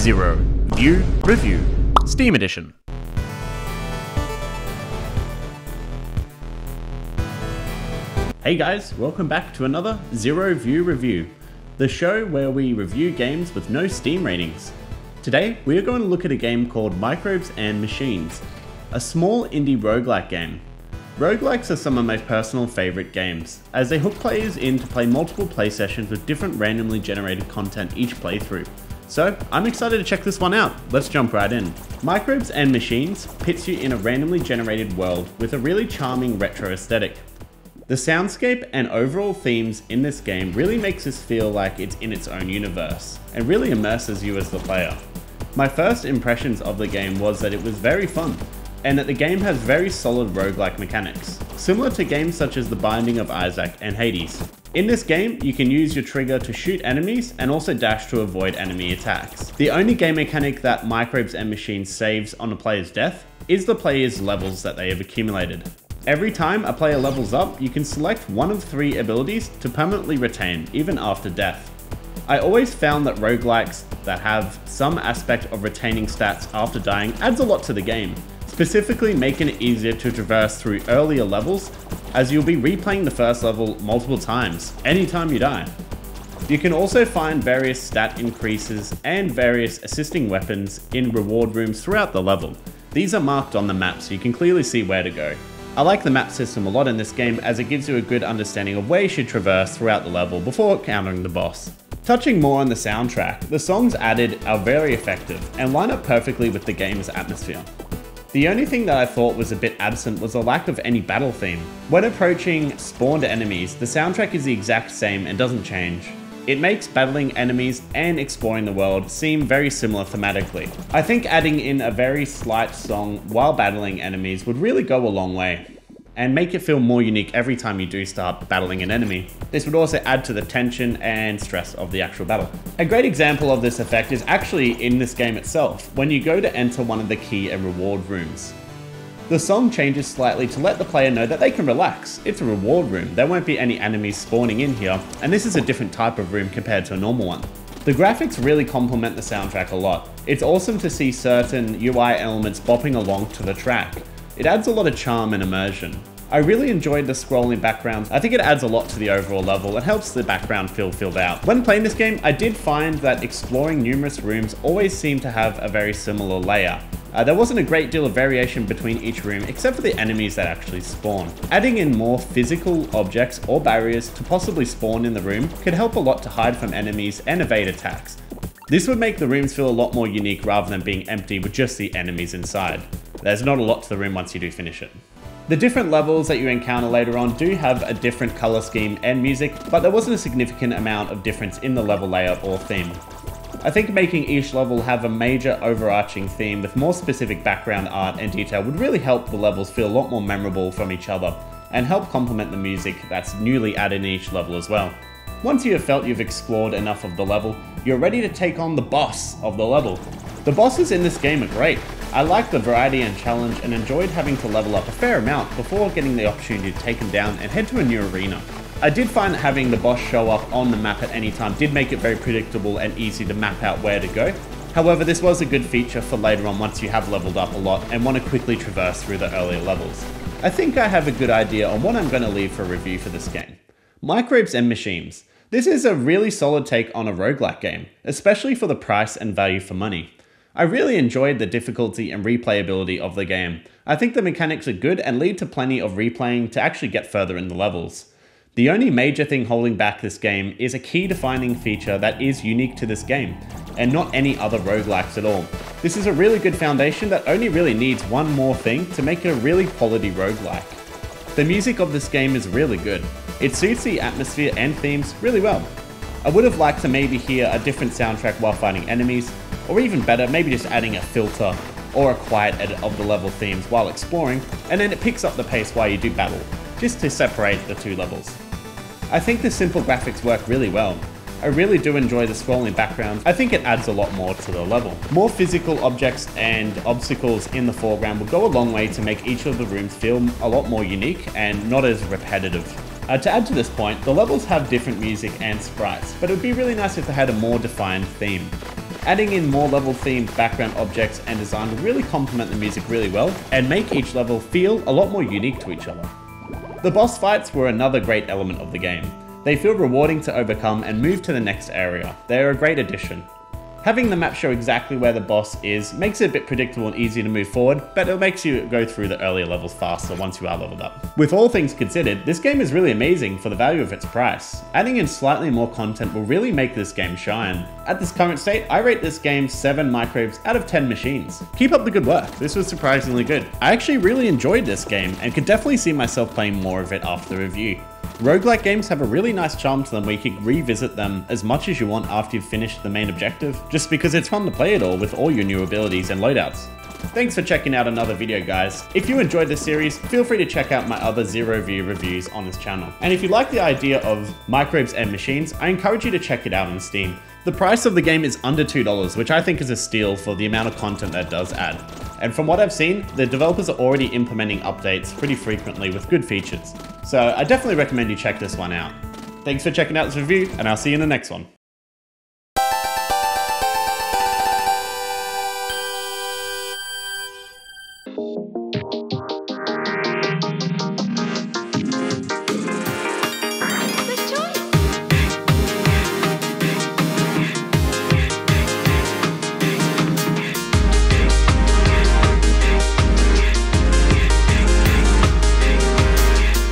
0 View Review Steam Edition. Hey guys, welcome back to another Zero View Review, the show where we review games with no Steam ratings. Today, we are going to look at a game called Microbes and Machines, a small indie roguelike game. Roguelikes are some of my personal favourite games, as they hook players in to play multiple play sessions with different randomly generated content each playthrough. So, I'm excited to check this one out. Let's jump right in. Microbes and Machines pits you in a randomly generated world with a really charming retro aesthetic. The soundscape and overall themes in this game really makes us feel like it's in its own universe, and really immerses you as the player. My first impressions of the game was that it was very fun, and that the game has very solid roguelike mechanics, similar to games such as The Binding of Isaac and Hades. In this game, you can use your trigger to shoot enemies and also dash to avoid enemy attacks. The only game mechanic that Microbes and Machines saves on a player's death is the player's levels that they have accumulated. Every time a player levels up, you can select one of 3 abilities to permanently retain, even after death. I always found that roguelikes that have some aspect of retaining stats after dying adds a lot to the game, specifically making it easier to traverse through earlier levels, as you'll be replaying the first level multiple times, anytime you die. You can also find various stat increases and various assisting weapons in reward rooms throughout the level. These are marked on the map so you can clearly see where to go. I like the map system a lot in this game, as it gives you a good understanding of where you should traverse throughout the level before encountering the boss. Touching more on the soundtrack, the songs added are very effective and line up perfectly with the game's atmosphere. The only thing that I thought was a bit absent was a lack of any battle theme. When approaching spawned enemies, the soundtrack is the exact same and doesn't change. It makes battling enemies and exploring the world seem very similar thematically. I think adding in a very slight song while battling enemies would really go a long way, and make it feel more unique every time you do start battling an enemy. This would also add to the tension and stress of the actual battle. A great example of this effect is actually in this game itself, when you go to enter one of the key and reward rooms. The song changes slightly to let the player know that they can relax. It's a reward room, there won't be any enemies spawning in here, and this is a different type of room compared to a normal one. The graphics really complement the soundtrack a lot. It's awesome to see certain UI elements bopping along to the track. It adds a lot of charm and immersion. I really enjoyed the scrolling backgrounds. I think it adds a lot to the overall level and helps the background feel filled out. When playing this game, I did find that exploring numerous rooms always seemed to have a very similar layout. There wasn't a great deal of variation between each room except for the enemies that actually spawn. Adding in more physical objects or barriers to possibly spawn in the room could help a lot to hide from enemies and evade attacks. This would make the rooms feel a lot more unique rather than being empty with just the enemies inside. There's not a lot to the room once you do finish it. The different levels that you encounter later on do have a different color scheme and music, but there wasn't a significant amount of difference in the level layout or theme. I think making each level have a major overarching theme with more specific background art and detail would really help the levels feel a lot more memorable from each other, and help complement the music that's newly added in each level as well. Once you have felt you've explored enough of the level, you're ready to take on the boss of the level. The bosses in this game are great. I liked the variety and challenge and enjoyed having to level up a fair amount before getting the opportunity to take them down and head to a new arena. I did find that having the boss show up on the map at any time did make it very predictable and easy to map out where to go. However, this was a good feature for later on once you have leveled up a lot and want to quickly traverse through the earlier levels. I think I have a good idea on what I'm going to leave for a review for this game. Microbes and Machines. This is a really solid take on a roguelike game, especially for the price and value for money. I really enjoyed the difficulty and replayability of the game. I think the mechanics are good and lead to plenty of replaying to actually get further in the levels. The only major thing holding back this game is a key defining feature that is unique to this game, and not any other roguelikes at all. This is a really good foundation that only really needs one more thing to make it a really quality roguelike. The music of this game is really good. It suits the atmosphere and themes really well. I would have liked to maybe hear a different soundtrack while fighting enemies, or even better, maybe just adding a filter or a quiet edit of the level themes while exploring, and then it picks up the pace while you do battle, just to separate the 2 levels. I think the simple graphics work really well. I really do enjoy the scrolling background. I think it adds a lot more to the level. More physical objects and obstacles in the foreground will go a long way to make each of the rooms feel a lot more unique and not as repetitive. To add to this point, the levels have different music and sprites, but it would be really nice if they had a more defined theme. Adding in more level-themed background objects and design will really complement the music really well and make each level feel a lot more unique to each other. The boss fights were another great element of the game. They feel rewarding to overcome and move to the next area. They are a great addition. Having the map show exactly where the boss is makes it a bit predictable and easy to move forward, but it makes you go through the earlier levels faster once you are leveled up. With all things considered, this game is really amazing for the value of its price. Adding in slightly more content will really make this game shine. At this current state, I rate this game 7 microbes out of 10 machines. Keep up the good work, this was surprisingly good. I actually really enjoyed this game and could definitely see myself playing more of it after the review. Roguelike games have a really nice charm to them where you can revisit them as much as you want after you've finished the main objective, just because it's fun to play it all with all your new abilities and loadouts. Thanks for checking out another video, guys. If you enjoyed this series, feel free to check out my other Zero View reviews on this channel. And if you like the idea of Microbes and Machines, I encourage you to check it out on Steam. The price of the game is under $2, which I think is a steal for the amount of content that it does add. And from what I've seen, the developers are already implementing updates pretty frequently with good features. So I definitely recommend you check this one out. Thanks for checking out this review, and I'll see you in the next one.